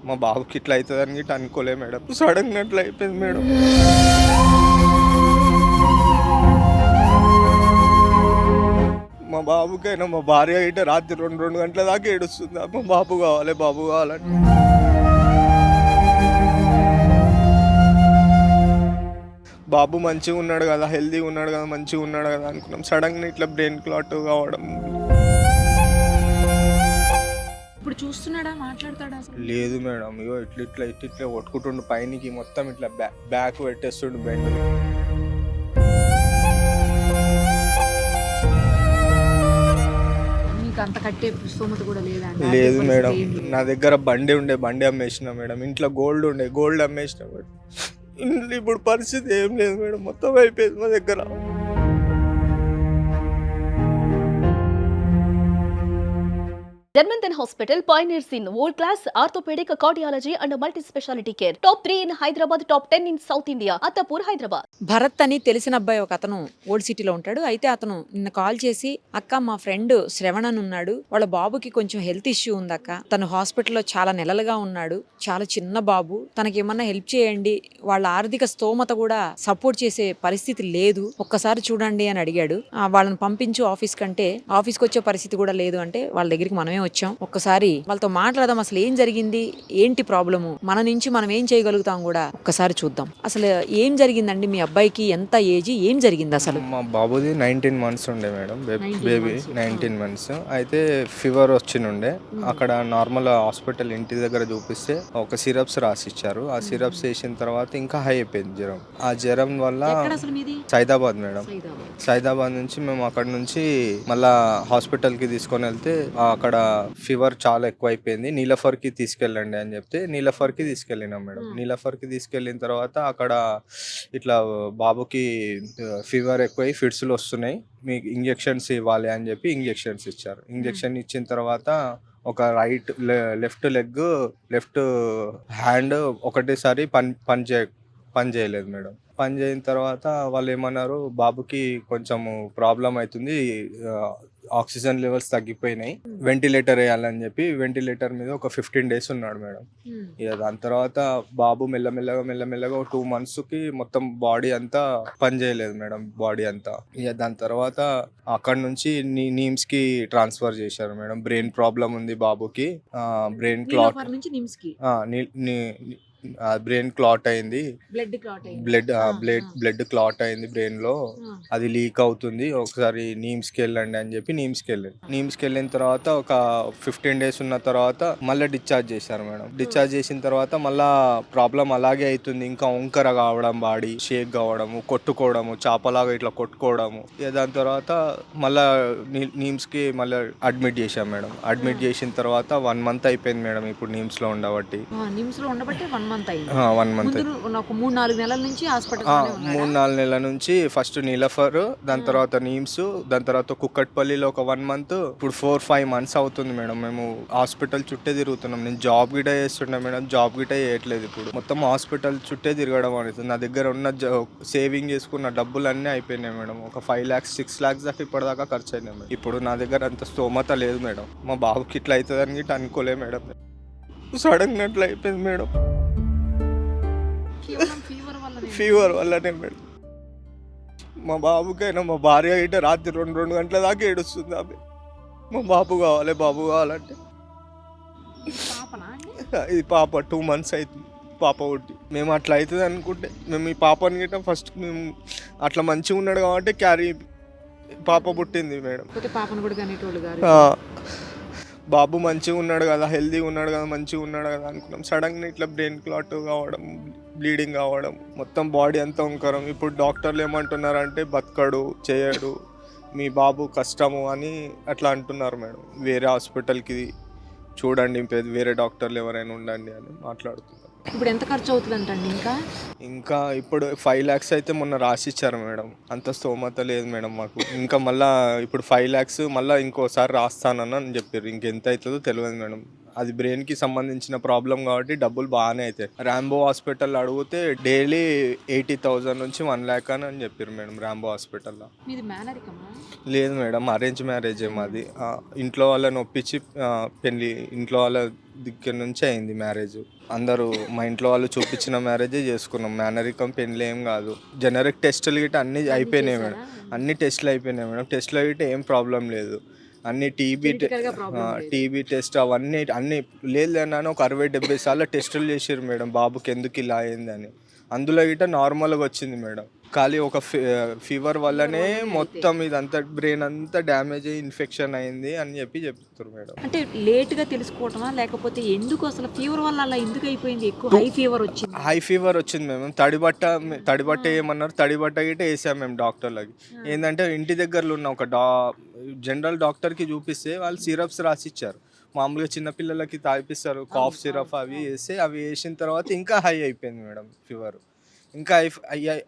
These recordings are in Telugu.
మా బాబుకి ఇట్లా అవుతుందని గిట్ట అనుకోలే మేడం. సడన్గా అట్లా అయిపోయింది మేడం. మా బాబుకైనా మా భార్య గిట్ట రాత్రి 2 గంటల దాకా ఏడుస్తుంది. మా బాబు కావాలి, బాబు కావాలని. బాబు మంచిగా ఉన్నాడు కదా, హెల్తీగా ఉన్నాడు కదా, మంచిగా ఉన్నాడు కదా అనుకున్నాం. సడన్గా ఇట్లా బ్రెయిన్ క్లాట్ కావడం. ఇప్పుడు చూస్తున్నాడా? మాట్లాడతాడా అసలు? లేదు మేడం, ఇగో ఇట్లా కొట్టుకుంటుండు పైనకి, మొత్తం ఇట్లా బ్యాక్ పెట్టేస్తుండు బెండ్. మీకు అంత కట్టే స్తోమత కూడా లేదా అండి? లేదు ఆర్థిక మేడం, పరిస్థితి ఏం లేదా? నా దగ్గర బండి అమ్మేసిన మేడం. ఇంట్లో గోల్డ్ అమ్మేసిన మేడం. ఇంట్లో ఇప్పుడు పరిస్థితి ఏం లేదు మేడం, మొత్తం అయిపోయింది మా దగ్గర. Germanton Hospital pioneers in world-class orthopedic, cardiology and multi-specialty care. Top 3 in Hyderabad, top 10 in South India. Attapur, Hyderabad. Bharat అని తెలిసిన అబ్బాయి ఒక అతను ఓల్డ్ సిటీలో ఉంటాడు. అయితే అతను నిన్న కాల్ చేసి, అక్క మా ఫ్రెండ్ శ్రవణ్ అని ఉన్నాడు, వాళ్ళ బాబుకి కొంచెం హెల్త్ ఇష్యూ ఉందక్క, తను హాస్పిటల్లో చాలా నెలలుగా ఉన్నాడు, చాలా చిన్న బాబు, తనకి ఏమన్నా హెల్ప్ చేయండి, వాళ్ళ ఆర్థిక స్తోమత కూడా సపోర్ట్ చేసే పరిస్థితి లేదు, ఒక్కసారి చూడండి అని అడిగాడు. వాళ్ళని పంపించు ఆఫీస్ కంటే, ఆఫీస్కి వచ్చే పరిస్థితి కూడా లేదు అంటే వాళ్ళ దగ్గరికి మనమే వచ్చాం. ఒక్కసారి వాళ్ళతో మాట్లాడదాం, అసలు ఏం జరిగింది, ఏంటి ప్రాబ్లము, మన నుంచి మనం ఏం చేయగలుగుతాం కూడా ఒక్కసారి చూద్దాం. అసలు ఏం జరిగిందండి మీ అబ్బాయికి? ఎంత ఏజ్, ఏం జరిగింది అసలు? మా బాబుది 19 months ఉండే మేడం, బేబీ 19 months. అయితే ఫీవర్ వచ్చినుండే. అక్కడ నార్మల్ హాస్పిటల్ ఇంటి దగ్గర చూపిస్తే ఒక సిరప్స్ రాసిచ్చారు. ఆ సిరప్స్ వేసిన తర్వాత ఇంకా హై అయిపోయింది జ్వరం. ఆ జ్వరం వల్ల సైదాబాద్ మేడం, సైదాబాద్ నుంచి మేము అక్కడ నుంచి మళ్ళా హాస్పిటల్కి తీసుకొని వెళ్తే అక్కడ ఫీవర్ చాలా ఎక్కువ అయిపోయింది, నీలఫర్కి తీసుకెళ్ళండి అని చెప్తే నీలఫర్కి తీసుకెళ్ళినాం మేడం. నీలఫర్కి తీసుకెళ్ళిన తర్వాత అక్కడ ఇట్లా బాబుకి ఫీవర్ ఎక్కువై ఫిట్స్లు వస్తున్నాయి, మీకు ఇంజెక్షన్స్ ఇవ్వాలి అని చెప్పి ఇంజెక్షన్స్ ఇచ్చారు. ఇంజెక్షన్ ఇచ్చిన తర్వాత ఒక లెఫ్ట్ లెగ్, లెఫ్ట్ హ్యాండ్ ఒకటేసారి పని చేయలేదు మేడం. పని చేయని తర్వాత వాళ్ళు ఏమన్నారు, బాబుకి కొంచెము ప్రాబ్లం అవుతుంది, ఆక్సిజన్ లెవెల్స్ తగ్గిపోయినాయి, వెంటిలేటర్ వేయాలని చెప్పి వెంటిలేటర్ మీద ఒక 15 days ఉన్నాడు మేడం. ఇక దాని తర్వాత బాబు మెల్లమెల్లగా 2 monthsకి మొత్తం బాడీ అంతా పని చేయలేదు మేడం, బాడీ అంతా. ఇక దాని తర్వాత అక్కడ నుంచి నీమ్స్కి ట్రాన్స్ఫర్ చేశారు మేడం. బ్రెయిన్ ప్రాబ్లం ఉంది బాబుకి, బ్రెయిన్ క్లాట్, బ్రెయిన్ క్లాట్ అయింది, బ్లడ్ క్లాట్ అయింది బ్రెయిన్ లో, అది లీక్ అవుతుంది, ఒకసారి నీమ్స్కి వెళ్ళండి అని చెప్పి నీమ్స్కి వెళ్ళిన తర్వాత ఒక 15 days ఉన్న తర్వాత మళ్ళీ డిశ్చార్జ్ చేశారు మేడం. డిశ్చార్జ్ చేసిన తర్వాత మళ్ళా ప్రాబ్లం అలాగే అవుతుంది, ఇంకా వంకర కావడం, బాడీ షేక్ కావడము, కొట్టుకోవడము, చాపలాగా ఇట్లా కొట్టుకోవడము. ఇక దాని తర్వాత మళ్ళా నీమ్స్కి మళ్ళీ అడ్మిట్ చేశాం మేడం. అడ్మిట్ చేసిన తర్వాత 1 month అయిపోయింది మేడం ఇప్పుడు నీమ్స్ లో ఉండబట్టి. 1 month, 3-4 నెలల నుంచి హాస్పిటల్, 3-4 నెలల నుంచి ఫస్ట్ నీలఫర్, దాని తర్వాత నీమ్స్, దాని తర్వాత కుక్కట్పల్లిలో ఒక 1 month, ఇప్పుడు 4-5 months అవుతుంది మేడం. మేము హాస్పిటల్ చుట్టే తిరుగుతున్నాం. నేను జాబ్ గిట చేస్తుండే మేడం, జాబ్ గిట చేయట్లేదు, ఇప్పుడు మొత్తం హాస్పిటల్ చుట్టే తిరగడం అవుతుంది. నా దగ్గర ఉన్న సేవింగ్ చేసుకున్న డబ్బులు అన్నీ అయిపోయినాయి మేడం. ఒక 5 lakhs 6 lakhs దాకా ఇప్పటిదాకా ఖర్చు అయినాయి మేడం. ఇప్పుడు నా దగ్గర అంత స్తోమత లేదు మేడం. మా బాబుకి ఇట్లా అవుతుందని గిట్ట అనుకోలే మేడం, సడన్గా అట్లా అయిపోయింది మేడం. ఫీవర్ వల్లనే మేడం. మా బాబుకైనా మా భార్య గిట్ట రాత్రి 2 గంటల దాకా ఏడుస్తుంది. ఆమె మా బాబు కావాలి, బాబు కావాలంటే. ఇది పాప 2 months అవుతుంది పాప పుట్టి. మేము అట్లా అవుతుంది అనుకుంటే మేము ఈ పాపని గిట్ట ఫస్ట్ మేము అట్లా మంచిగా ఉన్నాడు కాబట్టి క్యారీ పాప పుట్టింది మేడం. బాబు మంచిగా ఉన్నాడు కదా, హెల్తీగా ఉన్నాడు కదా, మంచిగా ఉన్నాడు కదా అనుకున్నాం. సడన్గా ఇట్లా బ్రెయిన్ క్లాట్ కావడం, బ్లీడింగ్ కావడం, మొత్తం బాడీ అంతా వంకరం. ఇప్పుడు డాక్టర్లు ఏమంటున్నారంటే బతకడు, చేయడు, మీ బాబు కష్టము అని అట్లా అంటున్నారు మేడం. వేరే హాస్పిటల్కి చూడండి, వేరే డాక్టర్లు ఎవరైనా ఉండండి అని మాట్లాడుతున్నారు. ఇప్పుడు ఎంత ఖర్చు అవుతుందంటండి? ఇంకా ఇప్పుడు 5 lakhs అయితే మొన్న రాసిచ్చారు మేడం. అంత స్తోమత లేదు మేడం మాకు. ఇంకా మళ్ళీ ఇప్పుడు 5 lakhs మళ్ళీ ఇంకోసారి రాస్తానని చెప్పారు. ఇంకెంత అవుతుందో తెలియదు మేడం. అది బ్రెయిన్కి సంబంధించిన ప్రాబ్లం కాబట్టి డబ్బులు బాగానే అవుతాయి. ర్యాంబో హాస్పిటల్ అడిగితే డైలీ 80,000 నుంచి 1,00,000 అని చెప్పారు మేడం ర్యాంబో హాస్పిటల్లో. మీది మేనరికమా? లేదు మేడం, అరేంజ్ మ్యారేజే మాది. ఇంట్లో వాళ్ళని ఒప్పించి పెళ్ళి ఇంట్లో వాళ్ళ దగ్గర నుంచి అయింది మ్యారేజ్. అందరూ మా ఇంట్లో వాళ్ళు చూపించిన మ్యారేజే చేసుకున్నాం. మేనరికం పెళ్ళి ఏం కాదు. జనరిక్ టెస్టులు గిట్ట అన్నీ అయిపోయినాయి మేడం. అన్ని టెస్టులు అయిపోయినాయి మేడం. టెస్టులో గిట్ట ఏం ప్రాబ్లం లేదు. అన్ని టీబీ టెస్ట్ అవన్నీ అన్నీ లేదు అన్నాను. ఒక 60-70 సార్లు టెస్టులు చేసారు మేడం బాబుకి ఎందుకు ఇలా అయిందని. అందులో గిట్ట నార్మల్గా వచ్చింది మేడం. ఖాళీ ఒక ఫీవర్ వల్లనే మొత్తం ఇదంతా బ్రెయిన్ అంతా డ్యామేజ్ అయ్యి ఇన్ఫెక్షన్ అయింది అని చెప్తారు మేడం. అంటే లేట్గా తెలుసుకోవటమా లేకపోతే ఎందుకు అసలు ఫీవర్ వల్ల అలా ఎందుకు అయిపోయింది? ఎక్కువ హై ఫీవర్ వచ్చింది. హై ఫీవర్ వచ్చింది మేము. తడిబట్ట ఏమన్నారు, తడిబట్ట గిట్ట వేసాం మేము డాక్టర్లకి. ఏంటంటే ఇంటి దగ్గరలో ఉన్న ఒక జనరల్ డాక్టర్కి చూపిస్తే వాళ్ళు సిరప్స్ రాసిచ్చారు. మామూలుగా చిన్నపిల్లలకి తాగిపిస్తారు కాఫ్ సిరప్, అవి వేసిన తర్వాత ఇంకా హై అయిపోయింది మేడం ఫీవర్. ఇంకా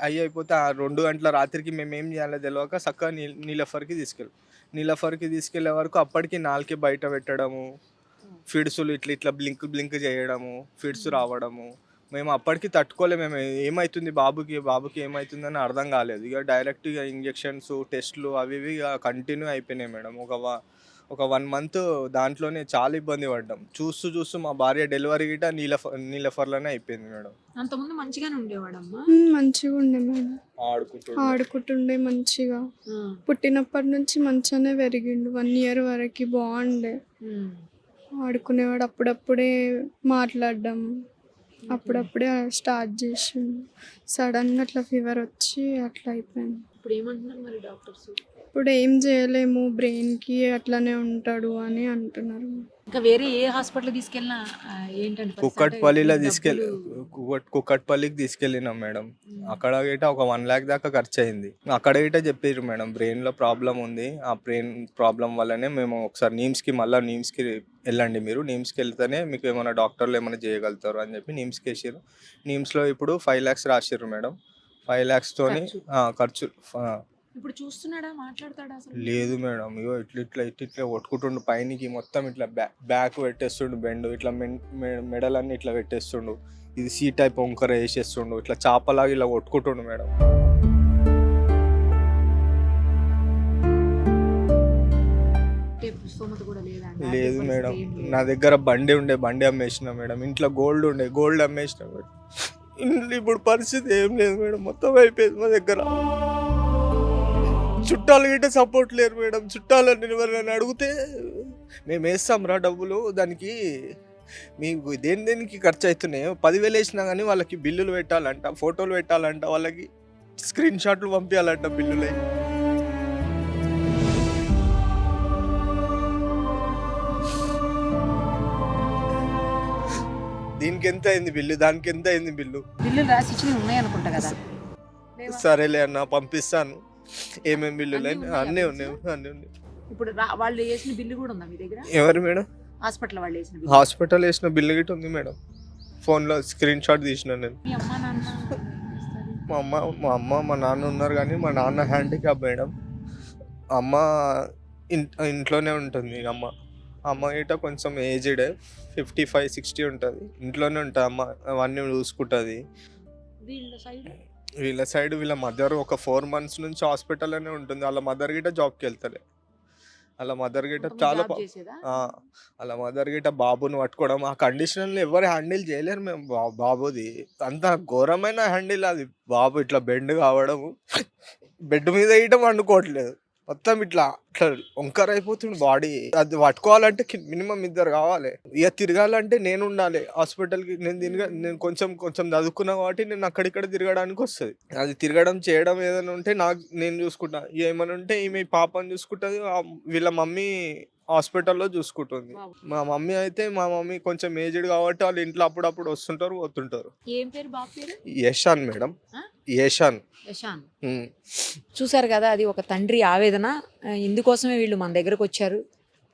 అయిపోతే ఆ 2 గంటల రాత్రికి మేము ఏం చేయాలో తెలియక చక్కగా నీలఫర్కి తీసుకెళ్లే వరకు అప్పటికి నాలుకే బయట పెట్టడము, ఫిడ్సులు ఇట్లా బ్లింక్ చేయడము, ఫిడ్స్ రావడము. మేము అప్పటికి తట్టుకోలేము. మేము ఏమవుతుంది బాబుకి ఏమవుతుందని అర్థం కాలేదు. ఇక డైరెక్ట్గా ఇంజెక్షన్స్, టెస్ట్లు అవి ఇవి కంటిన్యూ అయిపోయినాయి మేడం. ఒక 1 మంత్ దాంట్లోనే చాలా ఇబ్బంది పడ్డాం. చూస్తూ మా భార్య డెలివరీ గిట్ట నీలఫర్లోనే అయిపోయింది మేడం. అంతకుముందు మంచిగానే ఉండేవాడమ్మా. మంచిగా ఉండే మేడం, ఆడుకుంటుండే మంచిగా. పుట్టినప్పటి నుంచి మంచిగానే పెరిగిండు. 1 year వరకు బాగుండే, ఆడుకునేవాడు. అప్పుడప్పుడే మాట్లాడడం అప్పుడప్పుడే స్టార్ట్ చేసిండు. సడన్గా అట్లా ఫీవర్ వచ్చి అట్లా అయిపోయింది. ఇప్పుడు ఏమంటున్నారు మరి డాక్టర్స్? ఇప్పుడు ఏం చేయలేము, బ్రెయిన్కి అట్లానే ఉంటాడు అని అంటున్నారు. ఇంకా వేరే ఏ హాస్పిటల్ తీసుకెళ్ళినా ఏంటంటే కుక్కట్పల్లికి తీసుకెళ్ళినాం మేడం. అక్కడ గిట్ట ఒక 1 lakh దాకా ఖర్చు అయింది. అక్కడ గిట్ట చెప్పారు మేడం బ్రెయిన్లో ప్రాబ్లం ఉంది. ఆ బ్రెయిన్ ప్రాబ్లం వల్లనే మేము ఒకసారి నీమ్స్కి వెళ్ళండి, మీరు నీమ్స్కి వెళ్తేనే మీకు ఏమైనా డాక్టర్లు ఏమైనా చేయగలుగుతారు అని చెప్పి నీమ్స్కి వేసారు. నీమ్స్లో ఇప్పుడు 5 lakhs రాసిర్రు మేడం. 5 lakhs తోని ఖర్చు. ఇప్పుడు చూస్తున్నాడా, మాట్లాడతాడా అసలు? లేదు మేడం, ఇగో ఇట్లా కొట్టుకుంటుండు పైనకి మొత్తం. ఇట్లా బ్యాక్ పెట్టేస్తుండు, బెండ్ ఇట్లా మెడలన్నీ ఇట్లా పెట్టేస్తుండు. ఇది సీ టైప్ వంకర వేసేస్తుండు. ఇట్లా చాపలాగా ఇలా కొట్టుకుంటుండు మేడం. లేదు మేడం, నా దగ్గర బండి అమ్మేసిన మేడం. ఇంట్లో గోల్డ్ అమ్మేసిన మేడం. ఇప్పుడు పరిస్థితి ఏం లేదు మేడం, మొత్తం అయిపోయింది మా దగ్గర. చుట్టాలు గిట్ట సపోర్ట్ లేరు మేడం. చుట్టాలని ఎవరైనా అడిగితే మేము వేస్తాం రా డబ్బులు, దానికి మీకు దేనికి ఖర్చు అవుతున్నాయో 10,000 వేసినా కానీ వాళ్ళకి బిల్లులు పెట్టాలంట, ఫోటోలు పెట్టాలంట, వాళ్ళకి స్క్రీన్ షాట్లు పంపించాలంట బిల్లులై. దీనికి ఎంత అయింది బిల్లు, దానికి ఎంత అయింది బిల్లు రాసి ఉన్నాయనుకుంటా కదా. సరేలే అన్న, పంపిస్తాను. ఏమేమి బిల్లులు అన్నీ ఉన్నాయి. ఇప్పుడు వాళ్ళు వేసిన బిల్లు కూడా ఉందా మీ దగ్గర? ఎవరు మేడం? హాస్పిటల్ వాళ్ళు వేసిన బిల్లు. హాస్పిటల్ వేసిన బిల్లు గిట్ట ఉంది మేడం. ఫోన్లో స్క్రీన్ షాట్ తీసిన నేను. మీ అమ్మ నాన్న? మా అమ్మ మా నాన్న ఉన్నారు కానీ మా నాన్న హ్యాండిక్యాప్ మేడం. అమ్మ ఇంట్లోనే ఉంటుంది. అమ్మ గిట్ట కొంచెం ఏజ్డ్, 55-60 ఉంటుంది. ఇంట్లోనే ఉంటుంది అమ్మ, అవన్నీ చూసుకుంటుంది. వీళ్ళ సైడ్ వీళ్ళ మదర్ ఒక 4 months నుంచి హాస్పిటల్లోనే ఉంటుంది. వాళ్ళ మదర్ గిట్ట జాబ్కి వెళ్తలే. వాళ్ళ మదర్ గిట్ట చాలా వాళ్ళ మదర్ గిట్ట బాబుని పట్టుకోవడం, ఆ కండిషన్లో ఎవరు హ్యాండిల్ చేయలేరు మేము. బాబుది అంత ఘోరమైన హ్యాండిల్ అది. బాబు ఇట్లా బెండ్ కావడము, బెడ్ మీద గిట్ట వండుకోవట్లేదు, మొత్తం ఇట్లా వంకర అయిపోతుంది బాడీ. అది పట్టుకోవాలంటే మినిమం 2 కావాలి. ఇక తిరగాలంటే నేను ఉండాలి హాస్పిటల్కి. నేను కొంచెం చదువుకున్నా కాబట్టి నేను అక్కడిక్కడ తిరగడానికి వస్తుంది. అది తిరగడం చేయడం ఏదైనా ఉంటే నేను చూసుకుంటా. ఏమైనా ఉంటే ఈమె పాపని చూసుకుంటుంది. వీళ్ళ మమ్మీ హాస్పిటల్లో చూసుకుంటుంది. మా మమ్మీ కొంచెం ఏజ్డ్ కాబట్టి వాళ్ళు ఇంట్లో అప్పుడప్పుడు వస్తుంటారు, పోతుంటారు. ఏం పేరు బాబు పేరు? యశాన్ మేడం, యశాన్. చూసారు కదా, అది ఒక తండ్రి ఆవేదన. ఇందుకోసమే వీళ్ళు మన దగ్గరకు వచ్చారు.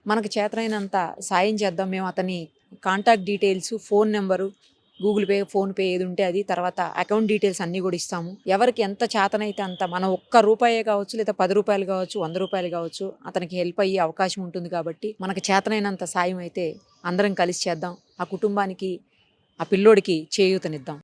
మనకు చేతనైనంత సాయం చేద్దాం. మేము అతని contact details, phone number, Google pay, phone pay ఏది ఉంటే అది, తర్వాత అకౌంట్ డీటెయిల్స్ అన్నీ కూడా ఇస్తాము. ఎవరికి ఎంత చేతనైతే అంత, మనం ఒక్క రూపాయే కావచ్చు లేదా 10 రూపాయలు కావచ్చు, 100 రూపాయలు కావచ్చు, అతనికి హెల్ప్ అయ్యే అవకాశం ఉంటుంది. కాబట్టి మనకు చేతనైనంత సాయం అయితే అందరం కలిసి చేద్దాం. ఆ కుటుంబానికి, ఆ పిల్లోడికి చేయూతనిద్దాం.